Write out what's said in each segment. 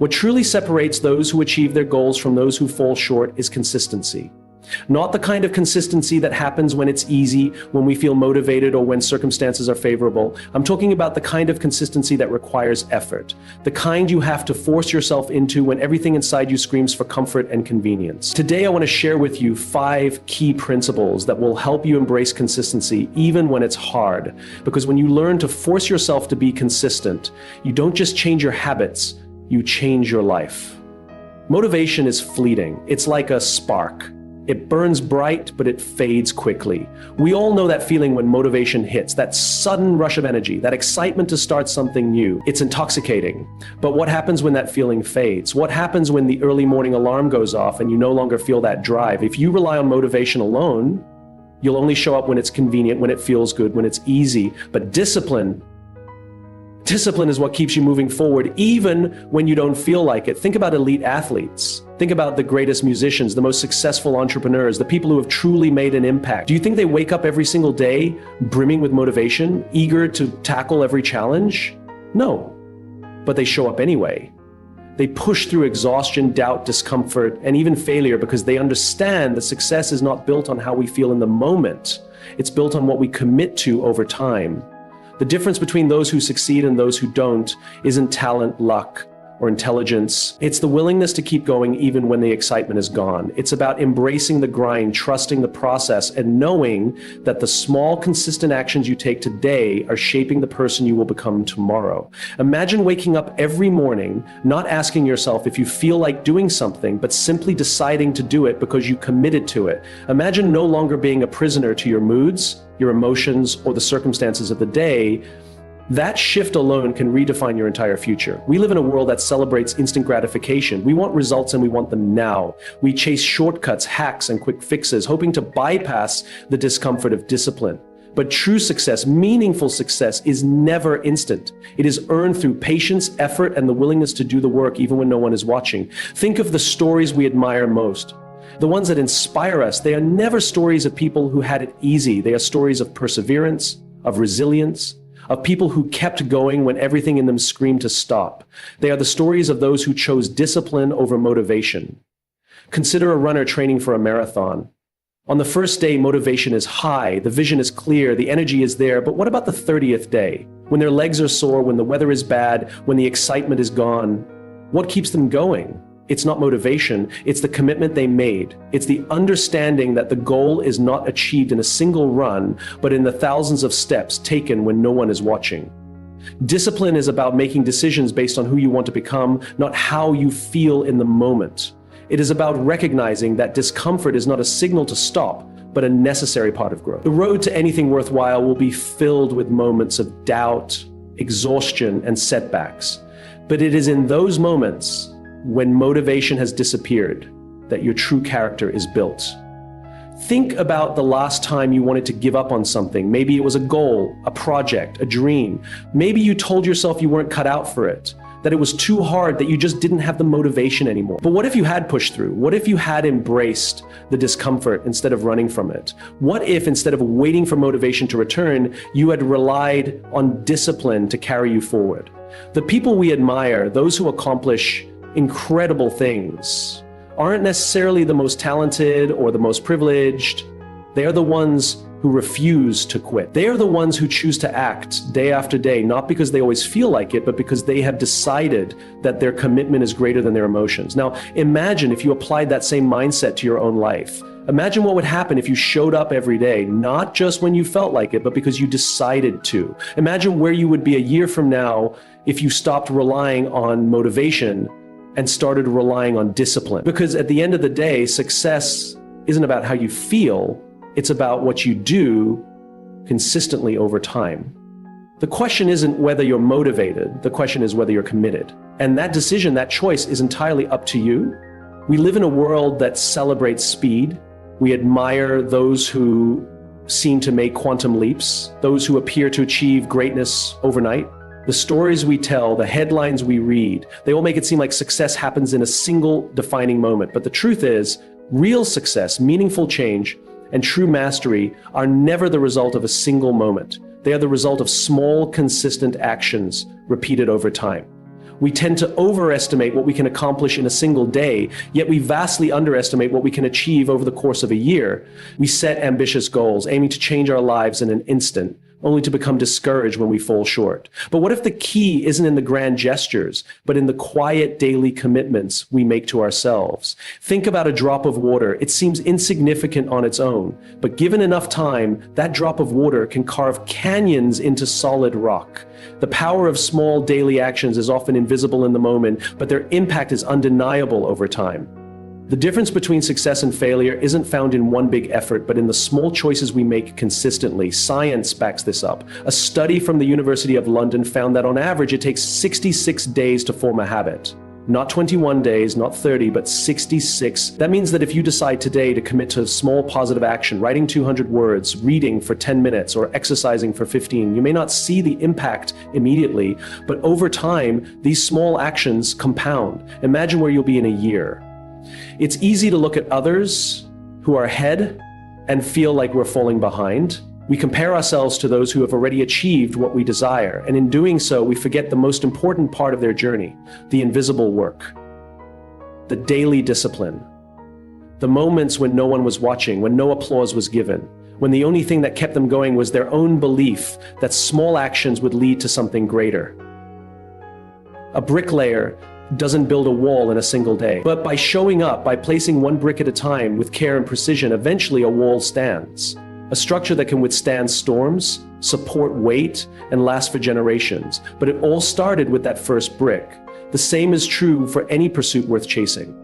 What truly separates those who achieve their goals from those who fall short is consistency. Not the kind of consistency that happens when it's easy, when we feel motivated, or when circumstances are favorable. I'm talking about the kind of consistency that requires effort. The kind you have to force yourself into when everything inside you screams for comfort and convenience. Today, I want to share with you 5 key principles that will help you embrace consistency even when it's hard. Because when you learn to force yourself to be consistent, you don't just change your habits, you change your life. Motivation is fleeting. It's like a spark. It burns bright, but it fades quickly. We all know that feeling when motivation hits, that sudden rush of energy, that excitement to start something new. It's intoxicating. But what happens when that feeling fades? What happens when the early morning alarm goes off and you no longer feel that drive? If you rely on motivation alone, you'll only show up when it's convenient, when it feels good, when it's easy. But discipline is what keeps you moving forward, even when you don't feel like it. Think about elite athletes. Think about the greatest musicians, the most successful entrepreneurs, the people who have truly made an impact. Do you think they wake up every single day brimming with motivation, eager to tackle every challenge? No, but they show up anyway. They push through exhaustion, doubt, discomfort, and even failure because they understand that success is not built on how we feel in the moment. It's built on what we commit to over time. The difference between those who succeed and those who don't isn't talent, luck, or intelligence. It's the willingness to keep going even when the excitement is gone. It's about embracing the grind, trusting the process, and knowing that the small, consistent actions you take today are shaping the person you will become tomorrow. Imagine waking up every morning, not asking yourself if you feel like doing something, but simply deciding to do it because you committed to it. Imagine no longer being a prisoner to your moods, your emotions, or the circumstances of the day. That shift alone can redefine your entire future. We live in a world that celebrates instant gratification. We want results and we want them now. We chase shortcuts, hacks, and quick fixes, hoping to bypass the discomfort of discipline. But true success, meaningful success, is never instant. It is earned through patience, effort, and the willingness to do the work even when no one is watching. Think of the stories we admire most. The ones that inspire us, they are never stories of people who had it easy. They are stories of perseverance, of resilience, of people who kept going when everything in them screamed to stop. They are the stories of those who chose discipline over motivation. Consider a runner training for a marathon. On the first day, motivation is high, the vision is clear, the energy is there, but what about the 30th day? When their legs are sore, when the weather is bad, when the excitement is gone, what keeps them going? It's not motivation, it's the commitment they made. It's the understanding that the goal is not achieved in a single run, but in the thousands of steps taken when no one is watching. Discipline is about making decisions based on who you want to become, not how you feel in the moment. It is about recognizing that discomfort is not a signal to stop, but a necessary part of growth. The road to anything worthwhile will be filled with moments of doubt, exhaustion, and setbacks. But it is in those moments when motivation has disappeared that your true character is built. Think about the last time you wanted to give up on something. Maybe it was a goal, a project, a dream. Maybe you told yourself you weren't cut out for it, that it was too hard, that you just didn't have the motivation anymore. But what if you had pushed through? What if you had embraced the discomfort instead of running from it? What if, instead of waiting for motivation to return, you had relied on discipline to carry you forward? The people we admire, those who accomplish incredible things, aren't necessarily the most talented or the most privileged. They are the ones who refuse to quit. They are the ones who choose to act day after day, not because they always feel like it, but because they have decided that their commitment is greater than their emotions. Now, imagine if you applied that same mindset to your own life. Imagine what would happen if you showed up every day, not just when you felt like it, but because you decided to. Imagine where you would be a year from now if you stopped relying on motivation and started relying on discipline. Because at the end of the day, success isn't about how you feel, it's about what you do consistently over time. The question isn't whether you're motivated, the question is whether you're committed. And that decision, that choice is entirely up to you. We live in a world that celebrates speed. We admire those who seem to make quantum leaps, those who appear to achieve greatness overnight. The stories we tell, the headlines we read, they all make it seem like success happens in a single defining moment. But the truth is, real success, meaningful change, and true mastery are never the result of a single moment. They are the result of small, consistent actions repeated over time. We tend to overestimate what we can accomplish in a single day, yet we vastly underestimate what we can achieve over the course of a year. We set ambitious goals, aiming to change our lives in an instant, only to become discouraged when we fall short. But what if the key isn't in the grand gestures, but in the quiet daily commitments we make to ourselves? Think about a drop of water. It seems insignificant on its own, but given enough time, that drop of water can carve canyons into solid rock. The power of small daily actions is often invisible in the moment, but their impact is undeniable over time. The difference between success and failure isn't found in one big effort, but in the small choices we make consistently. Science backs this up. A study from the University of London found that on average it takes 66 days to form a habit. Not 21 days, not 30, but 66. That means that if you decide today to commit to small positive action, writing 200 words, reading for 10 minutes, or exercising for 15, you may not see the impact immediately, but over time, these small actions compound. Imagine where you'll be in a year. It's easy to look at others who are ahead and feel like we're falling behind. We compare ourselves to those who have already achieved what we desire, and in doing so, we forget the most important part of their journey, the invisible work, the daily discipline, the moments when no one was watching, when no applause was given, when the only thing that kept them going was their own belief that small actions would lead to something greater. A bricklayer doesn't build a wall in a single day, but by showing up, by placing one brick at a time with care and precision, eventually a wall stands. A structure that can withstand storms, support weight, and last for generations. But it all started with that first brick. The same is true for any pursuit worth chasing.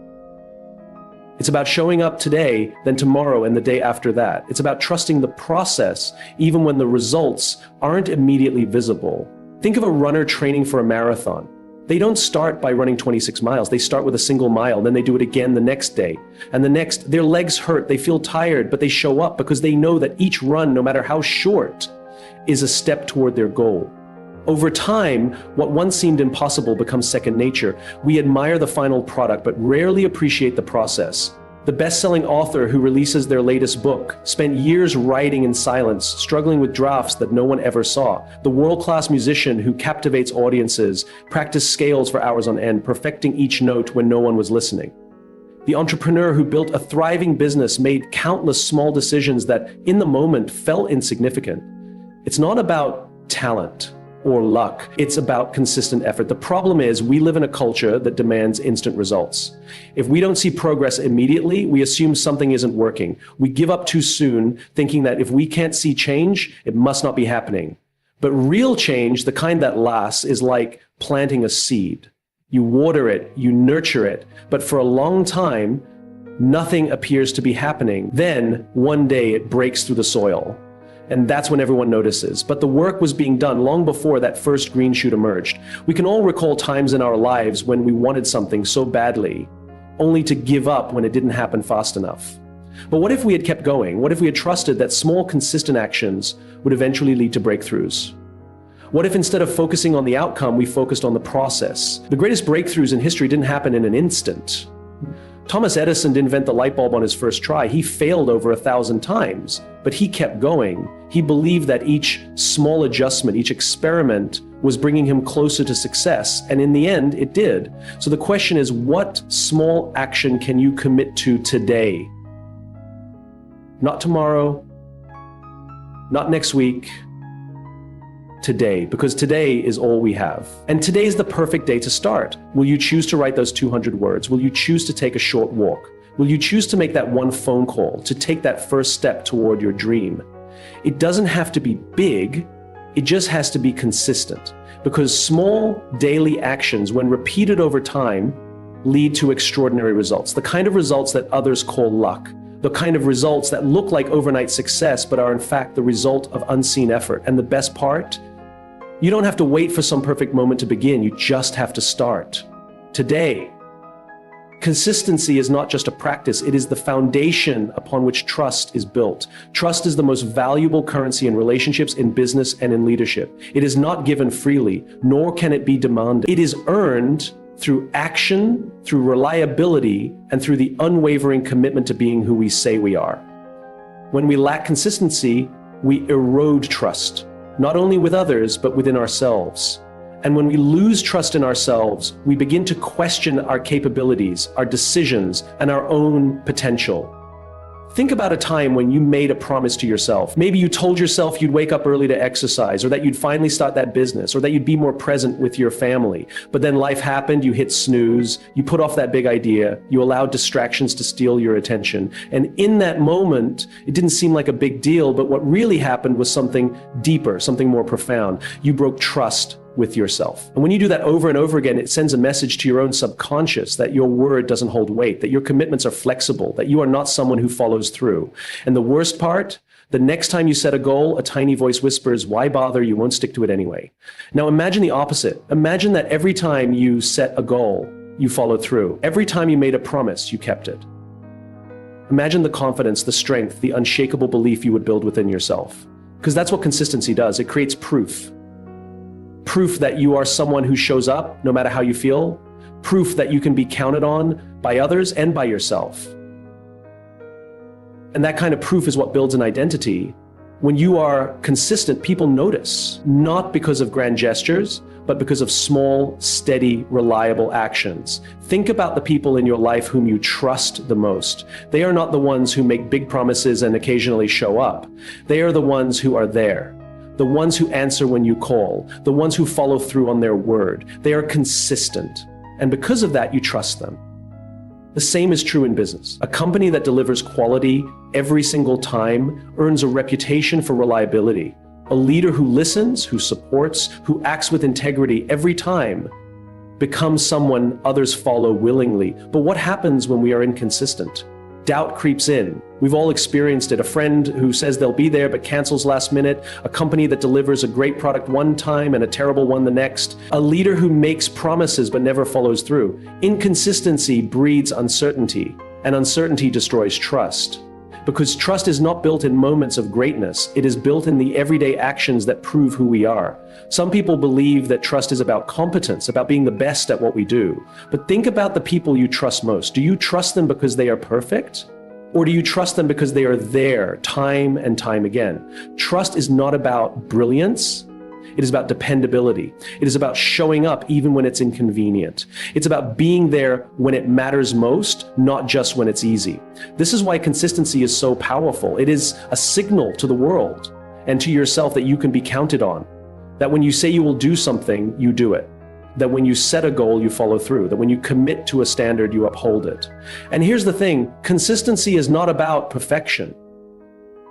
It's about showing up today, then tomorrow, and the day after that. It's about trusting the process, even when the results aren't immediately visible. Think of a runner training for a marathon. They don't start by running 26 miles. They start with a single mile, then they do it again the next day. And the next, their legs hurt, they feel tired, but they show up because they know that each run, no matter how short, is a step toward their goal. Over time, what once seemed impossible becomes second nature. We admire the final product, but rarely appreciate the process. The best-selling author who releases their latest book spent years writing in silence, struggling with drafts that no one ever saw. The world-class musician who captivates audiences practiced scales for hours on end, perfecting each note when no one was listening. The entrepreneur who built a thriving business made countless small decisions that, in the moment, felt insignificant. It's not about talent or luck. It's about consistent effort. The problem is we live in a culture that demands instant results. If we don't see progress immediately, we assume something isn't working. We give up too soon, thinking that if we can't see change, it must not be happening. But real change, the kind that lasts, is like planting a seed. You water it, you nurture it, but for a long time, nothing appears to be happening. Then, one day, it breaks through the soil. And that's when everyone notices. But the work was being done long before that first green shoot emerged. We can all recall times in our lives when we wanted something so badly, only to give up when it didn't happen fast enough. But what if we had kept going? What if we had trusted that small, consistent actions would eventually lead to breakthroughs? What if instead of focusing on the outcome, we focused on the process? The greatest breakthroughs in history didn't happen in an instant. Thomas Edison didn't invent the light bulb on his first try. He failed over 1,000 times, but he kept going. He believed that each small adjustment, each experiment was bringing him closer to success, and in the end, it did. So the question is, what small action can you commit to today? Not tomorrow, not next week, today, because today is all we have. And today is the perfect day to start. Will you choose to write those 200 words? Will you choose to take a short walk? Will you choose to make that one phone call, to take that first step toward your dream? It doesn't have to be big, it just has to be consistent. Because small daily actions, when repeated over time, lead to extraordinary results. The kind of results that others call luck. The kind of results that look like overnight success, but are in fact the result of unseen effort. And the best part? You don't have to wait for some perfect moment to begin, you just have to start. Today. Consistency is not just a practice, it is the foundation upon which trust is built. Trust is the most valuable currency in relationships, in business, and in leadership. It is not given freely, nor can it be demanded. It is earned through action, through reliability, and through the unwavering commitment to being who we say we are. When we lack consistency, we erode trust, not only with others, but within ourselves. And when we lose trust in ourselves, we begin to question our capabilities, our decisions, and our own potential. Think about a time when you made a promise to yourself. Maybe you told yourself you'd wake up early to exercise, or that you'd finally start that business, or that you'd be more present with your family. But then life happened, you hit snooze, you put off that big idea, you allowed distractions to steal your attention. And in that moment, it didn't seem like a big deal, but what really happened was something deeper, something more profound. You broke trust with yourself. And when you do that over and over again, it sends a message to your own subconscious that your word doesn't hold weight, that your commitments are flexible, that you are not someone who follows through. And the worst part, the next time you set a goal, a tiny voice whispers, "Why bother? You won't stick to it anyway." Now imagine the opposite. Imagine that every time you set a goal, you followed through. Every time you made a promise, you kept it. Imagine the confidence, the strength, the unshakable belief you would build within yourself. Because that's what consistency does. It creates proof. Proof that you are someone who shows up no matter how you feel. Proof that you can be counted on by others and by yourself. And that kind of proof is what builds an identity. When you are consistent, people notice, not because of grand gestures, but because of small, steady, reliable actions. Think about the people in your life whom you trust the most. They are not the ones who make big promises and occasionally show up. They are the ones who are there. The ones who answer when you call, the ones who follow through on their word. They are consistent. And because of that, you trust them. The same is true in business. A company that delivers quality every single time earns a reputation for reliability. A leader who listens, who supports, who acts with integrity every time becomes someone others follow willingly. But what happens when we are inconsistent? Doubt creeps in. We've all experienced it. A friend who says they'll be there but cancels last minute. A company that delivers a great product one time and a terrible one the next. A leader who makes promises but never follows through. Inconsistency breeds uncertainty, and uncertainty destroys trust. Because trust is not built in moments of greatness. It is built in the everyday actions that prove who we are. Some people believe that trust is about competence, about being the best at what we do. But think about the people you trust most. Do you trust them because they are perfect? Or do you trust them because they are there time and time again? Trust is not about brilliance. It is about dependability. It is about showing up even when it's inconvenient. It's about being there when it matters most, not just when it's easy. This is why consistency is so powerful. It is a signal to the world and to yourself that you can be counted on. That when you say you will do something, you do it. That when you set a goal, you follow through. That when you commit to a standard, you uphold it. And here's the thing, consistency is not about perfection.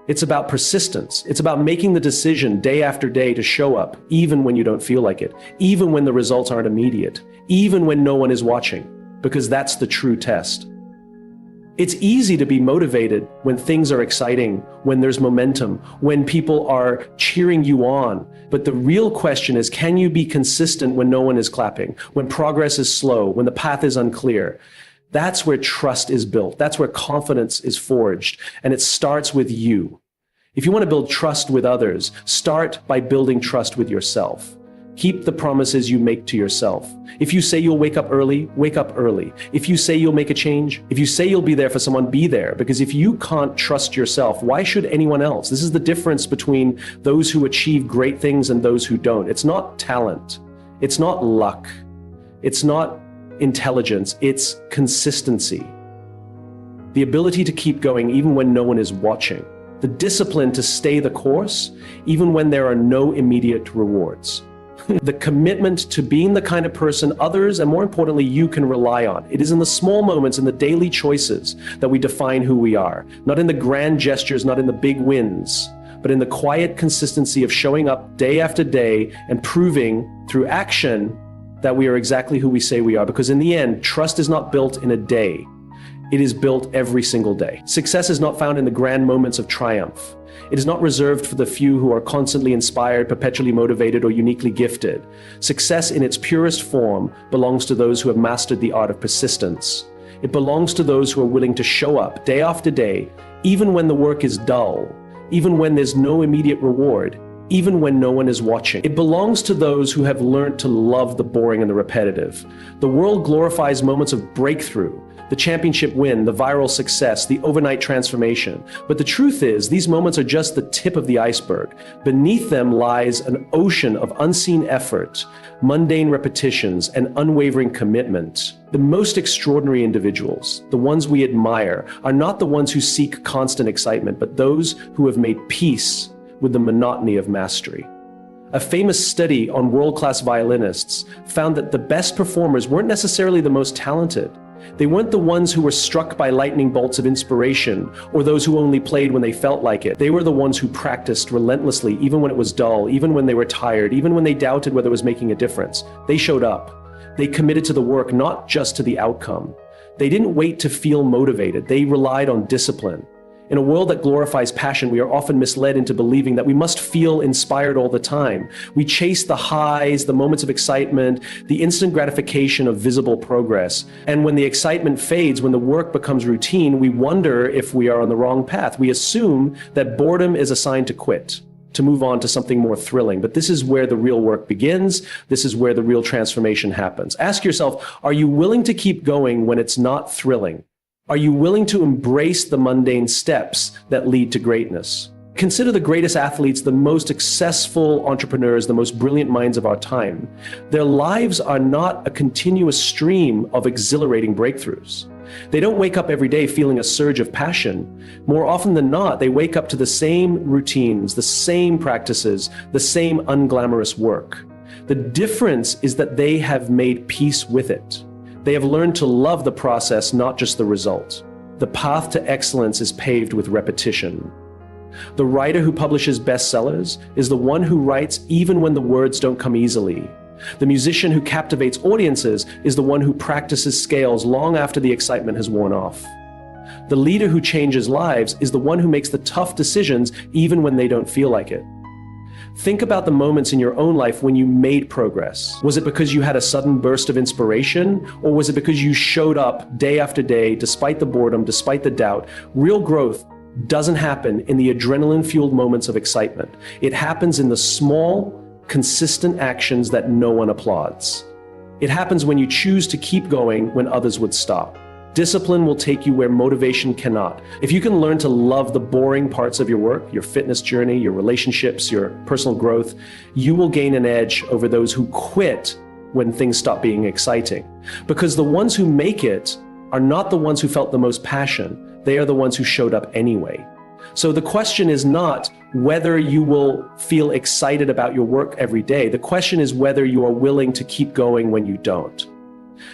It's about persistence. It's about making the decision day after day to show up, even when you don't feel like it, even when the results aren't immediate, even when no one is watching, because that's the true test. It's easy to be motivated when things are exciting, when there's momentum, when people are cheering you on. But the real question is, can you be consistent when no one is clapping, when progress is slow, when the path is unclear? That's where trust is built. That's where confidence is forged. And it starts with you. If you want to build trust with others, start by building trust with yourself. Keep the promises you make to yourself. If you say you'll wake up early, wake up early. If you say you'll make a change, if you say you'll be there for someone, be there. Because if you can't trust yourself, why should anyone else? This is the difference between those who achieve great things and those who don't. It's not talent. It's not luck. It's not intelligence, it's consistency. The ability to keep going even when no one is watching. The discipline to stay the course even when there are no immediate rewards. The commitment to being the kind of person others, and more importantly, you can rely on. It is in the small moments, in the daily choices, that we define who we are. Not in the grand gestures, not in the big wins, but in the quiet consistency of showing up day after day and proving through action that we are exactly who we say we are. Because in the end, trust is not built in a day. It is built every single day. Success is not found in the grand moments of triumph. It is not reserved for the few who are constantly inspired, perpetually motivated, or uniquely gifted. Success in its purest form belongs to those who have mastered the art of persistence. It belongs to those who are willing to show up day after day, even when the work is dull, even when there's no immediate reward, even when no one is watching. It belongs to those who have learned to love the boring and the repetitive. The world glorifies moments of breakthrough, the championship win, the viral success, the overnight transformation. But the truth is, these moments are just the tip of the iceberg. Beneath them lies an ocean of unseen effort, mundane repetitions, and unwavering commitment. The most extraordinary individuals, the ones we admire, are not the ones who seek constant excitement, but those who have made peace with the monotony of mastery. A famous study on world-class violinists found that the best performers weren't necessarily the most talented. They weren't the ones who were struck by lightning bolts of inspiration or those who only played when they felt like it. They were the ones who practiced relentlessly, even when it was dull, even when they were tired, even when they doubted whether it was making a difference. They showed up. They committed to the work, not just to the outcome. They didn't wait to feel motivated. They relied on discipline. In a world that glorifies passion, we are often misled into believing that we must feel inspired all the time. We chase the highs, the moments of excitement, the instant gratification of visible progress. And when the excitement fades, when the work becomes routine, we wonder if we are on the wrong path. We assume that boredom is a sign to quit, to move on to something more thrilling. But this is where the real work begins. This is where the real transformation happens. Ask yourself, are you willing to keep going when it's not thrilling? Are you willing to embrace the mundane steps that lead to greatness? Consider the greatest athletes, the most successful entrepreneurs, the most brilliant minds of our time. Their lives are not a continuous stream of exhilarating breakthroughs. They don't wake up every day feeling a surge of passion. More often than not, they wake up to the same routines, the same practices, the same unglamorous work. The difference is that they have made peace with it. They have learned to love the process, not just the result. The path to excellence is paved with repetition. The writer who publishes bestsellers is the one who writes even when the words don't come easily. The musician who captivates audiences is the one who practices scales long after the excitement has worn off. The leader who changes lives is the one who makes the tough decisions even when they don't feel like it. Think about the moments in your own life when you made progress. Was it because you had a sudden burst of inspiration, or was it because you showed up day after day, despite the boredom, despite the doubt? Real growth doesn't happen in the adrenaline-fueled moments of excitement. It happens in the small, consistent actions that no one applauds. It happens when you choose to keep going when others would stop. Discipline will take you where motivation cannot. If you can learn to love the boring parts of your work, your fitness journey, your relationships, your personal growth, you will gain an edge over those who quit when things stop being exciting. Because the ones who make it are not the ones who felt the most passion. They are the ones who showed up anyway. So the question is not whether you will feel excited about your work every day. The question is whether you are willing to keep going when you don't.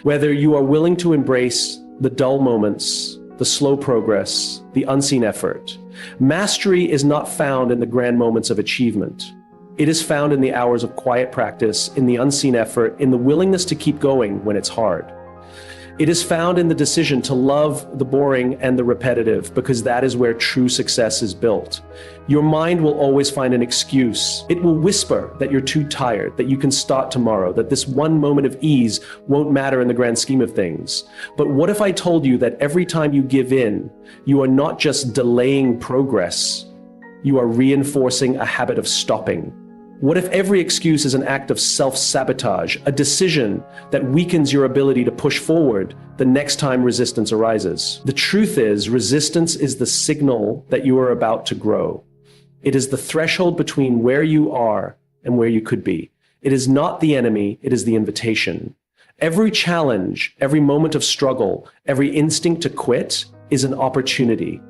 Whether you are willing to embrace the dull moments, the slow progress, the unseen effort. Mastery is not found in the grand moments of achievement. It is found in the hours of quiet practice, in the unseen effort, in the willingness to keep going when it's hard. It is found in the decision to love the boring and the repetitive, because that is where true success is built. Your mind will always find an excuse. It will whisper that you're too tired, that you can start tomorrow, that this one moment of ease won't matter in the grand scheme of things. But what if I told you that every time you give in, you are not just delaying progress, you are reinforcing a habit of stopping? What if every excuse is an act of self-sabotage, a decision that weakens your ability to push forward the next time resistance arises? The truth is, resistance is the signal that you are about to grow. It is the threshold between where you are and where you could be. It is not the enemy, it is the invitation. Every challenge, every moment of struggle, every instinct to quit is an opportunity.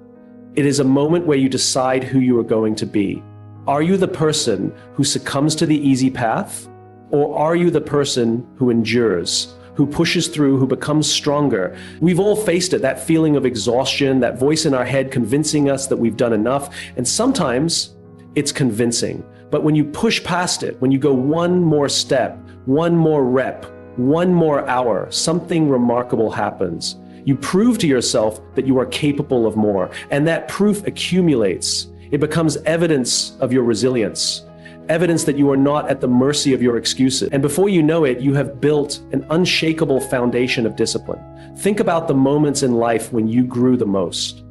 It is a moment where you decide who you are going to be. Are you the person who succumbs to the easy path? Or are you the person who endures, who pushes through, who becomes stronger? We've all faced it, that feeling of exhaustion, that voice in our head convincing us that we've done enough. And sometimes it's convincing. But when you push past it, when you go one more step, one more rep, one more hour, something remarkable happens. You prove to yourself that you are capable of more, and that proof accumulates. It becomes evidence of your resilience, evidence that you are not at the mercy of your excuses. And before you know it, you have built an unshakable foundation of discipline. Think about the moments in life when you grew the most.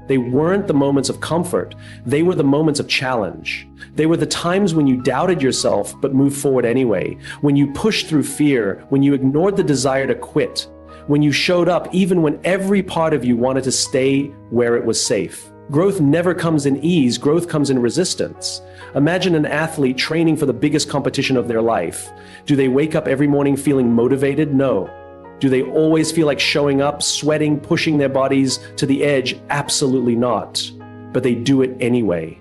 They weren't the moments of comfort. They were the moments of challenge. They were the times when you doubted yourself but moved forward anyway, when you pushed through fear, when you ignored the desire to quit, when you showed up even when every part of you wanted to stay where it was safe. Growth never comes in ease, growth comes in resistance. Imagine an athlete training for the biggest competition of their life. Do they wake up every morning feeling motivated? No. Do they always feel like showing up, sweating, pushing their bodies to the edge? Absolutely not. But they do it anyway,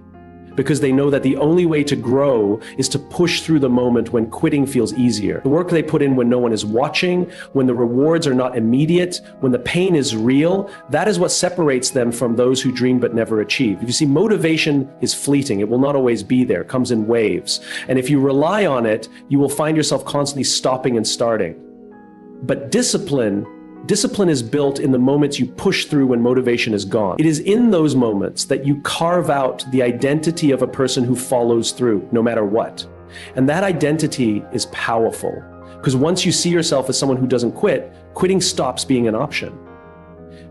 because they know that the only way to grow is to push through the moment when quitting feels easier. The work they put in when no one is watching, when the rewards are not immediate, when the pain is real, that is what separates them from those who dream but never achieve. You see, motivation is fleeting. It will not always be there. It comes in waves. And if you rely on it, you will find yourself constantly stopping and starting. But discipline is built in the moments you push through when motivation is gone. It is in those moments that you carve out the identity of a person who follows through, no matter what. And that identity is powerful, because once you see yourself as someone who doesn't quit, quitting stops being an option.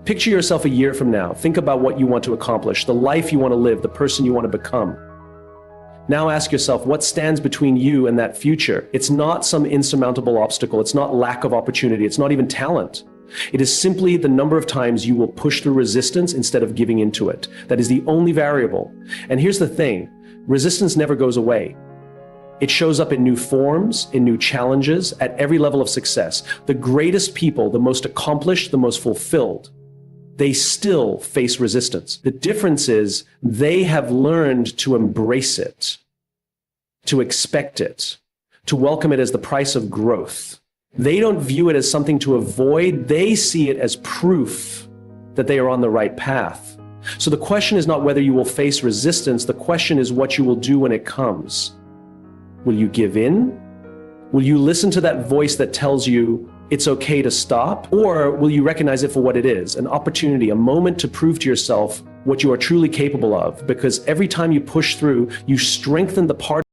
Picture yourself a year from now. Think about what you want to accomplish, the life you want to live, the person you want to become. Now ask yourself, what stands between you and that future? It's not some insurmountable obstacle. It's not lack of opportunity. It's not even talent. It is simply the number of times you will push through resistance instead of giving into it. That is the only variable. And here's the thing, resistance never goes away. It shows up in new forms, in new challenges, at every level of success. The greatest people, the most accomplished, the most fulfilled, they still face resistance. The difference is they have learned to embrace it, to expect it, to welcome it as the price of growth. They don't view it as something to avoid. They see it as proof that they are on the right path. So the question is not whether you will face resistance. The question is what you will do when it comes. Will you give in? Will you listen to that voice that tells you it's okay to stop? Or will you recognize it for what it is, an opportunity, a moment to prove to yourself what you are truly capable of? Because every time you push through, you strengthen the part